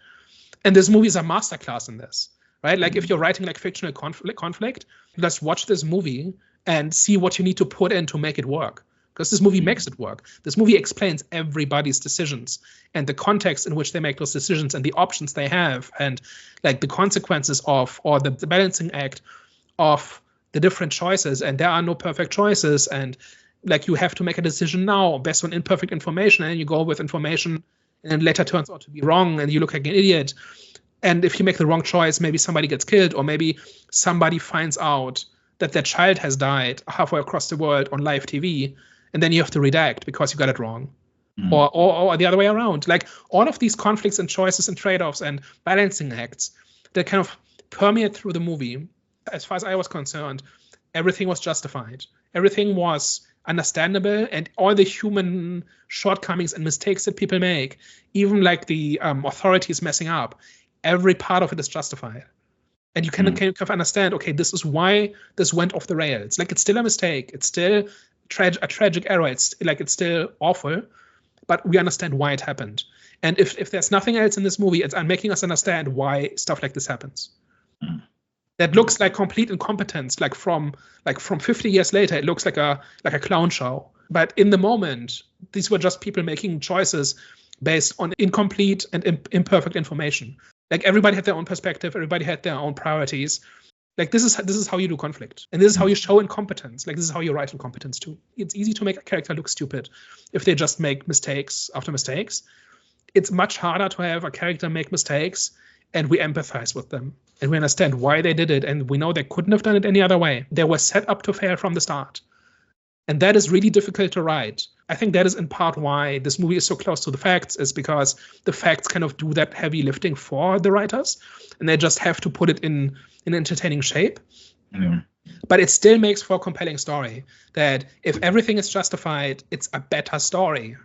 And this movie is a masterclass in this. Right? Like if you're writing like fictional conflict, just watch this movie and see what you need to put in to make it work. Because this movie makes it work. This movie explains everybody's decisions and the context in which they make those decisions and the options they have and like the consequences of or the balancing act of the different choices. And there are no perfect choices. And like you have to make a decision now based on imperfect information, and you go with information and then later turns out to be wrong and you look like an idiot. And if you make the wrong choice, maybe somebody gets killed, or maybe somebody finds out that their child has died halfway across the world on live TV, and then you have to redact because you got it wrong. Or the other way around. Like all of these conflicts and choices and trade-offs and balancing acts that kind of permeate through the movie, as far as I was concerned, everything was justified. Everything was understandable, and all the human shortcomings and mistakes that people make, even like the authorities messing up, every part of it is justified. And you can kind of understand, okay, this is why this went off the rails. Like, it's still a mistake. It's still a tragic error. It's still awful, but we understand why it happened. And if there's nothing else in this movie, it's making us understand why stuff like this happens. That looks like complete incompetence. Like from 50 years later, it looks like a clown show. But in the moment, these were just people making choices based on incomplete and imperfect information. Like, everybody had their own perspective, everybody had their own priorities. Like, this is how you do conflict, and this is how you show incompetence. Like, this is how you write incompetence too. It's easy to make a character look stupid if they just make mistakes after mistakes. It's much harder to have a character make mistakes and we empathize with them and we understand why they did it, and we know they couldn't have done it any other way. They were set up to fail from the start. And that is really difficult to write. I think that is in part why this movie is so close to the facts, is because the facts kind of do that heavy lifting for the writers, and they just have to put it in entertaining shape. But it still makes for a compelling story, that if everything is justified, it's a better story.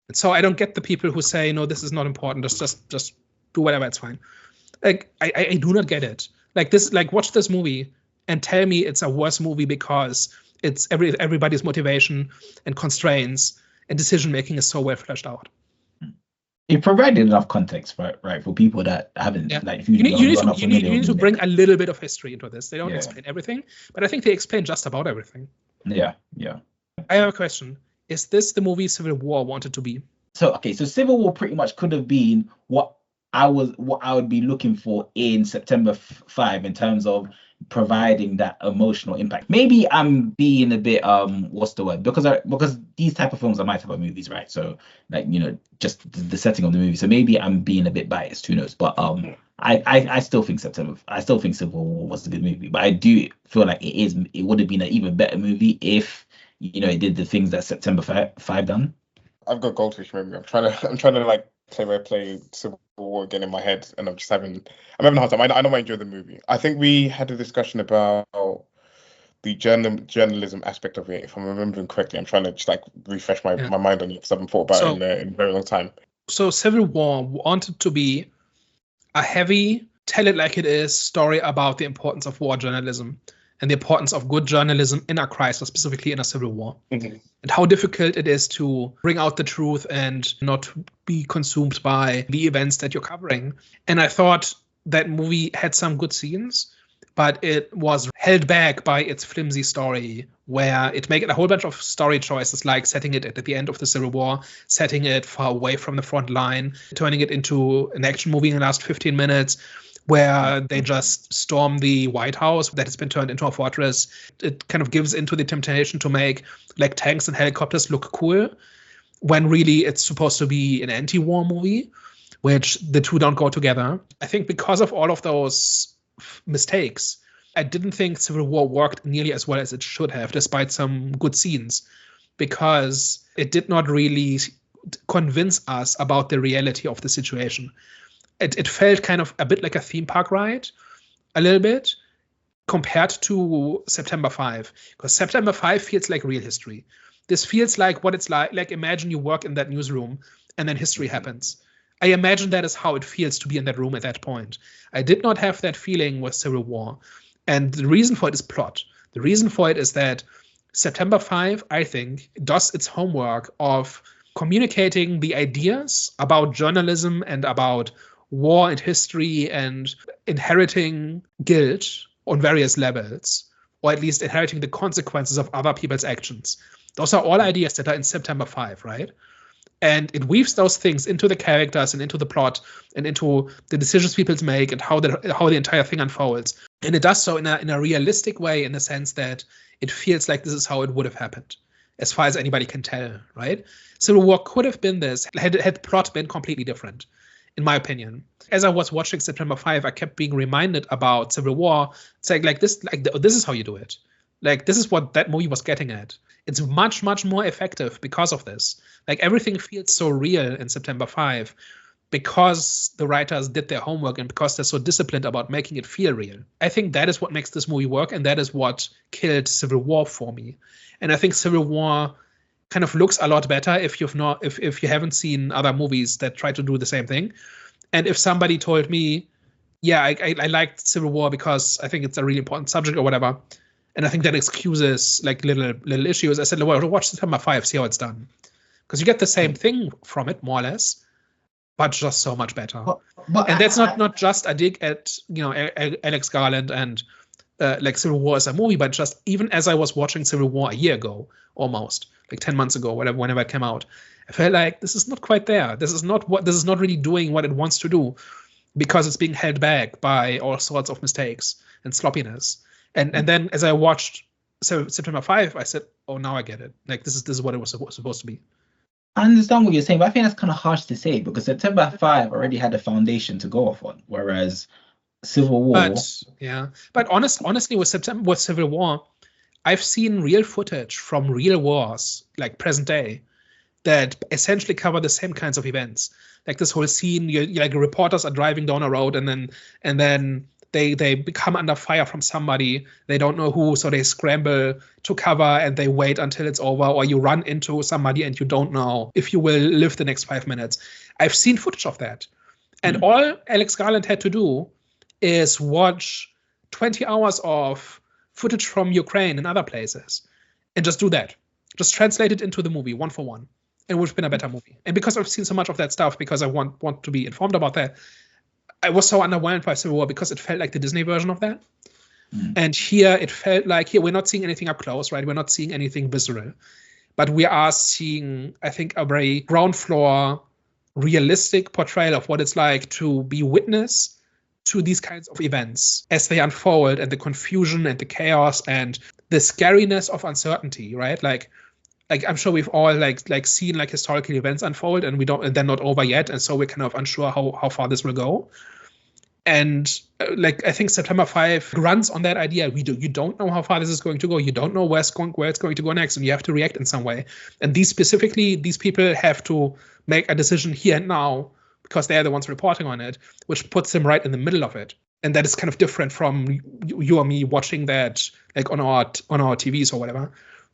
And so I don't get the people who say, no, this is not important, just do whatever, it's fine. Like, I do not get it. Like, watch this movie and tell me it's a worse movie because it's everybody's motivation and constraints and decision making is so well fleshed out. It provided enough context, right, for people that haven't like. You need to bring a little bit of history into this. They don't explain everything, but I think they explain just about everything. Yeah. I have a question. Is this the movie Civil War wanted to be? So Civil War pretty much could have been what I would be looking for in September 5 in terms of providing that emotional impact. Maybe I'm being a bit what's the word, because these type of films are my type of movies, right? So, like, just the setting of the movie, so maybe I'm being a bit biased, who knows. But I still think Civil War was a good movie, but I do feel like it would have been an even better movie if it did the things that September 5 done. I've got goldfish memory. I'm trying to like play Civil War again in my head, and I'm having a hard time. I know I enjoy the movie. I think we had a discussion about the journalism aspect of it, if I'm remembering correctly. I'm trying to just like refresh my mind on it because I haven't thought about it in a very long time. So Civil War wanted to be a heavy, tell it like it is story about the importance of war journalism and the importance of good journalism in a crisis, specifically in a civil war, and how difficult it is to bring out the truth and not be consumed by the events that you're covering. And I thought that movie had some good scenes, but it was held back by its flimsy story, where it made a whole bunch of story choices, like setting it at the end of the Civil War, setting it far away from the front line, turning it into an action movie in the last 15 minutes, where they just storm the White House that has been turned into a fortress. It kind of gives into the temptation to make like tanks and helicopters look cool, when really it's supposed to be an anti-war movie, which the two don't go together. I think because of all of those mistakes, I didn't think Civil War worked nearly as well as it should have, despite some good scenes, because it did not really convince us about the reality of the situation. It felt kind of a bit like a theme park ride, a little bit, compared to September 5. Because September 5 feels like real history. This feels like what it's like. Like, imagine you work in that newsroom and then history happens. I imagine that is how it feels to be in that room at that point. I did not have that feeling with Civil War. And the reason for it is plot. The reason for it is that September 5, I think, does its homework of communicating the ideas about journalism and about war and history and inheriting guilt on various levels, or at least inheriting the consequences of other people's actions. Those are all ideas that are in September 5, right? And it weaves those things into the characters and into the plot and into the decisions people make and how the entire thing unfolds. And it does so in a realistic way, in the sense that it feels like this is how it would have happened, as far as anybody can tell, right? Civil War could have been this, had plot been completely different, in my opinion. As I was watching September 5, I kept being reminded about Civil War, saying this is how you do it. Like, this is what that movie was getting at. It's much, much more effective because of this. Like, everything feels so real in September 5. because the writers did their homework and because they're so disciplined about making it feel real. I think that is what makes this movie work, and that is what killed Civil War for me. And I think Civil War kind of looks a lot better if you haven't seen other movies that try to do the same thing. And if somebody told me, yeah, I liked Civil War because I think it's a really important subject or whatever, and I think that excuses like little issues, I said, well, watch September 5, see how it's done. Because you get the same thing from it, more or less, but just so much better. And that's not just a dig at Alex Garland and like Civil War as a movie, but just even as I was watching Civil War a year ago, almost like 10 months ago, whenever it came out, I felt like this is not quite there. This is not really doing what it wants to do, because it's being held back by all sorts of mistakes and sloppiness. And then as I watched September 5, I said, oh, now I get it. Like this is what it was supposed to be. I understand what you're saying, but I think that's kind of harsh to say, because September 5 already had a foundation to go off on, whereas Civil War. But honestly, with Civil War, I've seen real footage from real wars, like present day, that essentially cover the same kinds of events. Like this whole scene, like reporters are driving down a road, and then they become under fire from somebody. They don't know who, so they scramble to cover and they wait until it's over, or you run into somebody and you don't know if you will live the next 5 minutes. I've seen footage of that. And all Alex Garland had to do is watch 20 hours of footage from Ukraine and other places and just do that. Just translate it into the movie, one for one. It would have been a better movie. And because I've seen so much of that stuff, because I want to be informed about that, I was so underwhelmed by Civil War because it felt like the Disney version of that. And here it felt like, here we're not seeing anything up close, right? We're not seeing anything visceral. But we are seeing, I think, a very ground floor, realistic portrayal of what it's like to be witness to these kinds of events as they unfold, and the confusion and the chaos and the scariness of uncertainty, right? Like I'm sure we've all like seen like historical events unfold, and they're not over yet, and so we're kind of unsure how far this will go. And like I think September 5 runs on that idea. You don't know how far this is going to go. You don't know where it's going to go next, and you have to react in some way. And these people have to make a decision here and now, because they're the ones reporting on it, which puts them right in the middle of it. And that is kind of different from you or me watching that like on our TVs or whatever.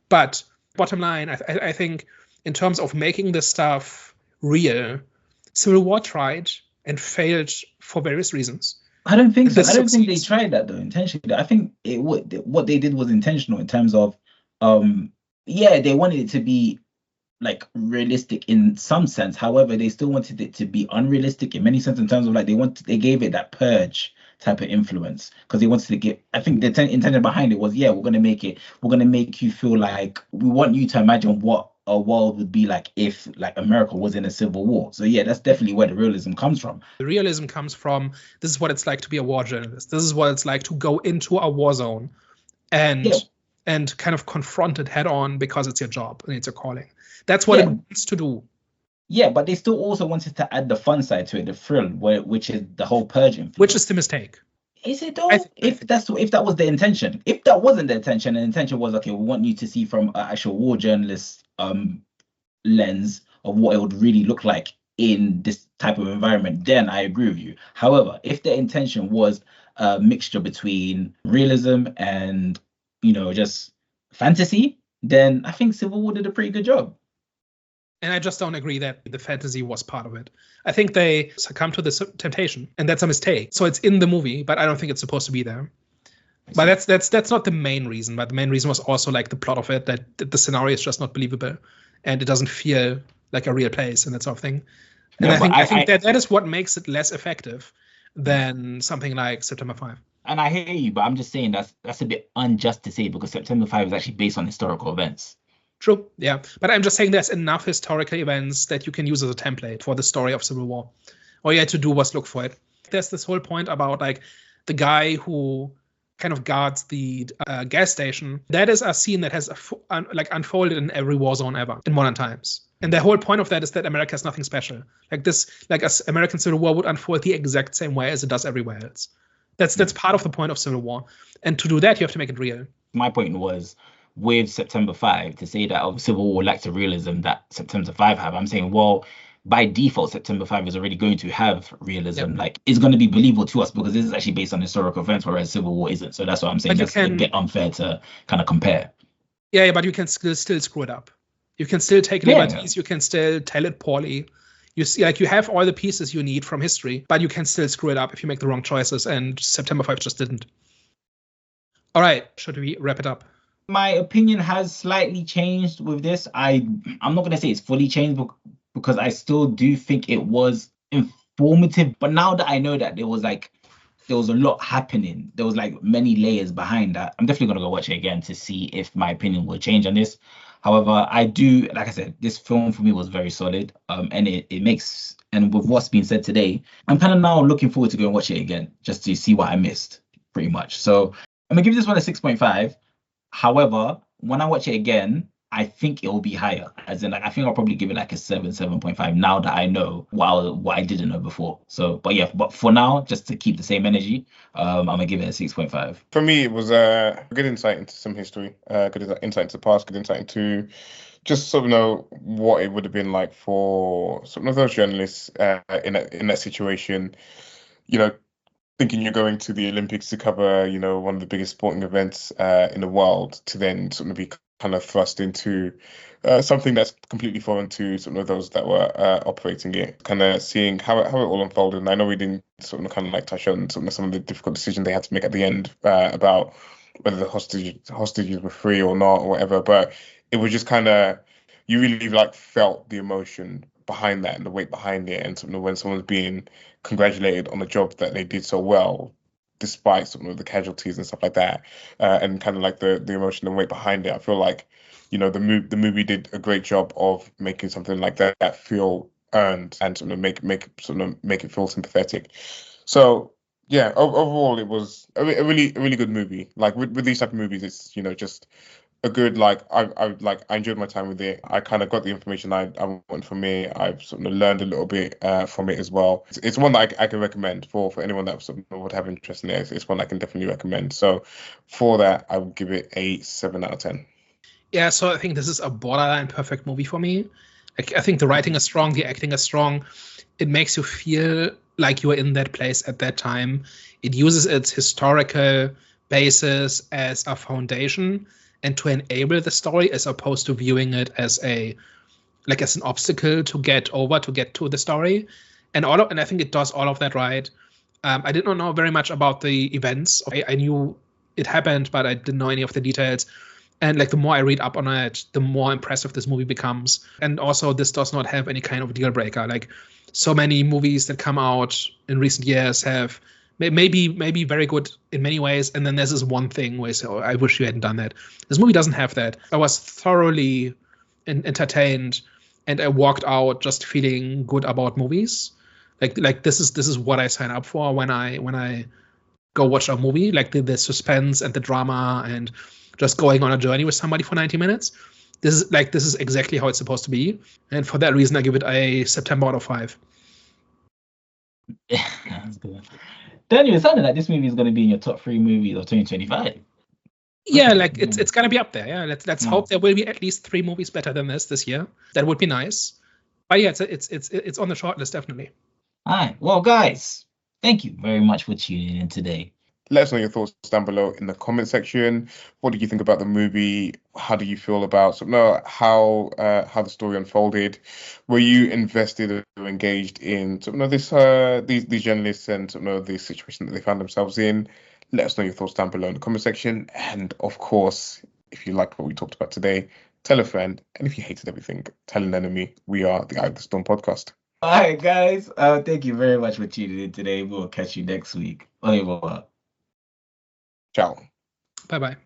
But bottom line, I think in terms of making this stuff real, Civil War tried and failed for various reasons. I don't think so. I don't think they tried that though intentionally. I think what they did was intentional in terms of, they wanted it to be like realistic in some sense. However, they still wanted it to be unrealistic in many sense, in terms of like they gave it that purge type of influence, because they wanted to get, I think the intention behind it was, we're going to make you feel like, we want you to imagine what a world would be like if like America was in a civil war. So that's definitely where the realism comes from. The realism comes from, this is what it's like to be a war journalist. This is what it's like to go into a war zone and kind of confront it head on, because it's your job and it's your calling. That's what it wants to do. Yeah, but they still also wanted to add the fun side to it, the thrill, which is the whole purging. Which is the mistake. Is it though? If that was the intention. If that wasn't the intention, and the intention was, okay, we want you to see from an actual war journalist lens of what it would really look like in this type of environment, then I agree with you. However, if the intention was a mixture between realism and, just fantasy, then I think Civil War did a pretty good job. And I just don't agree that the fantasy was part of it. I think they succumbed to this temptation, and that's a mistake. So it's in the movie, but I don't think it's supposed to be there. But that's not the main reason. But the main reason was also like the plot of it, that the scenario is just not believable, and it doesn't feel like a real place and that sort of thing. And I think that is what makes it less effective than something like September 5. And I hear you, but I'm just saying that's a bit unjust to say, because September 5 is actually based on historical events. True, yeah. But I'm just saying there's enough historical events that you can use as a template for the story of Civil War. All you had to do was look for it. There's this whole point about like the guy who kind of guards the gas station. That is a scene that has unfolded in every war zone ever in modern times. And the whole point of that is that America is nothing special. Like American Civil War would unfold the exact same way as it does everywhere else. That's part of the point of Civil War. And to do that, you have to make it real. My point was, with September 5, to say that Civil War lacks the realism that September 5 have, I'm saying, well, by default, September 5 is already going to have realism. Like, it's going to be believable to us because this is actually based on historical events, whereas Civil War isn't. So that's what I'm saying. That's a bit unfair to kind of compare. Yeah, but you can still screw it up. You can still take liberties. You can still tell it poorly. You see, like, you have all the pieces you need from history, but you can still screw it up if you make the wrong choices. And September 5 just didn't. All right, should we wrap it up? My opinion has slightly changed with this. I'm not going to say it's fully changed because I still do think it was informative. But now that I know that there was a lot happening, there was like many layers behind that, I'm definitely going to go watch it again to see if my opinion will change on this. However, I do, like I said, this film for me was very solid. And it makes, and with what's been said today, I'm kind of now looking forward to go and watch it again just to see what I missed, pretty much. So I'm going to give this one a 6.5. However, when I watch it again, I think it will be higher. As in, like, I think I'll probably give it like a 7.5 now that I know what I didn't know before. So, but for now, just to keep the same energy, I'm gonna give it a 6.5. For me, it was a good insight into some history, good insight into the past, good insight into just sort of know what it would have been like for some of those journalists in that situation. You know, thinking you're going to the Olympics to cover, one of the biggest sporting events in the world, to then sort of be kind of thrust into something that's completely foreign to some of those that were operating it, kind of seeing how it all unfolded. And I know we didn't sort of kind of like touch on some of the difficult decisions they had to make at the end about whether the hostages were free or not or whatever, but it was just kind of, you really like felt the emotion behind that and the weight behind it, and sort of when someone's being congratulated on the job that they did so well, despite some of the casualties and stuff like that, and kind of like the emotion and weight behind it. I feel like, the movie did a great job of making something like that feel earned and sort of make it feel sympathetic. So yeah, overall it was a really good movie. Like with these type of movies, it's just a good, like, I enjoyed my time with it. I kind of got the information I want from it. I've sort of learned a little bit from it as well. It's one that I can recommend for anyone that sort of would have interest in it. It's one I can definitely recommend. So for that, I would give it a 7 out of 10. Yeah, so I think this is a borderline perfect movie for me. Like, I think the writing is strong, the acting is strong. It makes you feel like you are in that place at that time. It uses its historical basis as a foundation and to enable the story, as opposed to viewing it as an obstacle to get to the story. And I think it does all of that right. I did not know very much about the events. I knew it happened, but I didn't know any of the details. And like, the more I read up on it, the more impressive this movie becomes. And also, this does not have any kind of deal breaker. Like, so many movies that come out in recent years have maybe very good in many ways, and then there's this one thing where you say, oh, I wish you hadn't done that. This movie doesn't have that. I was thoroughly entertained, and I walked out just feeling good about movies. Like this is what I sign up for when I go watch a movie. Like the suspense and the drama and just going on a journey with somebody for 90 minutes. This is exactly how it's supposed to be, and for that reason, I give it a September out of 5. Yeah, that's good. Daniel, it sounded like this movie is going to be in your top 3 movies of 2025. Yeah, like it's going to be up there. Yeah, let's hope there will be at least 3 movies better than this year. That would be nice. But yeah, it's on the short list, definitely. All right, well, guys, thank you very much for tuning in today. Let us know your thoughts down below in the comment section. What did you think about the movie? How do you feel about how the story unfolded? Were you invested or engaged in these journalists and the situation that they found themselves in? Let us know your thoughts down below in the comment section. And of course, if you liked what we talked about today, tell a friend. And if you hated everything, tell an enemy. We are the Eye of the Storm podcast. All right, guys. Thank you very much for tuning in today. We'll catch you next week. Au revoir. Ciao. Bye-bye.